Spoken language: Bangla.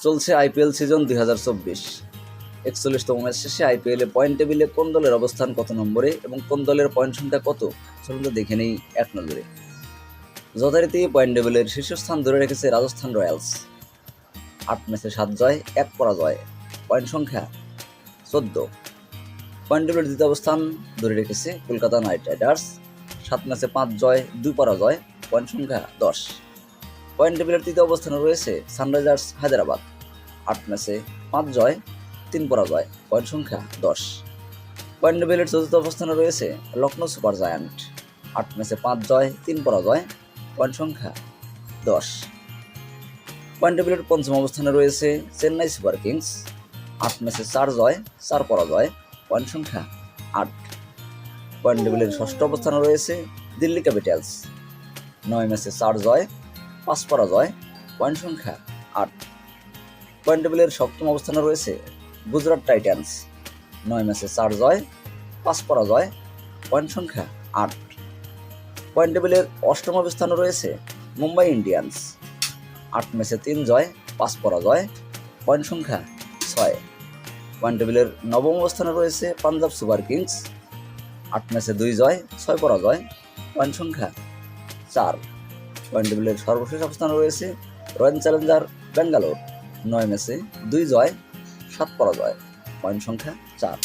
চলছে আইপিএল সিজন 2024। 41তম ম্যাচ শেষে আইপিএলে পয়েন্ট টেবিলে কোন দলের অবস্থান কত নম্বরে এবং কোন দলের পয়েন্ট সংখ্যা কত, চলুন তো দেখে নেই এক নজরে। যথারীতি পয়েন্ট টেবিলের শীর্ষস্থান ধরে রেখেছে রাজস্থান রয়্যালস, 8 ম্যাচে 7 জয় 1 পরাজয়, পয়েন্ট সংখ্যা 14। পয়েন্ট টেবিলের দ্বিতীয় অবস্থান ধরে রেখেছে কলকাতা নাইট রাইডার্স, 7 ম্যাচে 5 জয় 2 পরাজয়, পয়েন্ট সংখ্যা 10। পয়েন্ট টেবিলের তৃতীয় অবস্থানে রয়েছে সানরাইজার্স হায়দ্রাবাদ, 8 ম্যাচে 5 জয় 3 পরাজয়, পয়েন্ট সংখ্যা 10। পয়েন্ট টেবিলের চতুর্থ অবস্থানে রয়েছে লখনৌ সুপার জায়ান্ট, 8 ম্যাচে 5 জয় 3 পরাজয়, পয়েন্ট সংখ্যা 10। পয়েন্ট টেবিলের পঞ্চম অবস্থানে রয়েছে চেন্নাই সুপার কিংস, 8 ম্যাচে 4 জয় 4 পরাজয়, পয়েন্ট সংখ্যা 8। পয়েন্ট টেবিলের ষষ্ঠ অবস্থানে রয়েছে দিল্লি ক্যাপিটালস, 9 ম্যাচে 4 জয় 5 পরাজয়, পয়েন্ট সংখ্যা 8। পয়েন্ট টেবিলের সপ্তম অবস্থানে রয়েছে গুজরাট টাইটান্স, 9 ম্যাচে 4 জয় 5 পরাজয়, পয়েন্ট সংখ্যা 8। পয়েন্ট টেবিলের অষ্টম অবস্থানে রয়েছে মুম্বাই ইন্ডিয়ান্স, 8 ম্যাচে 3 জয় 5 পরাজয়, পয়েন্ট সংখ্যা 6। পয়েন্ট টেবিলের নবম অবস্থানে রয়েছে পাঞ্জাব সুপার কিংস, 8 ম্যাচে 2 জয় 6 পরাজয়, পয়েন্ট সংখ্যা 4। পয়েন্ট টেবিলের সর্বশেষ অবস্থানে রয়েছে রয়্যাল চ্যালেঞ্জার ব্যাঙ্গালোর, 9 ম্যাচে 2 জয় 7 পরাজয়, পয়েন্ট সংখ্যা 4।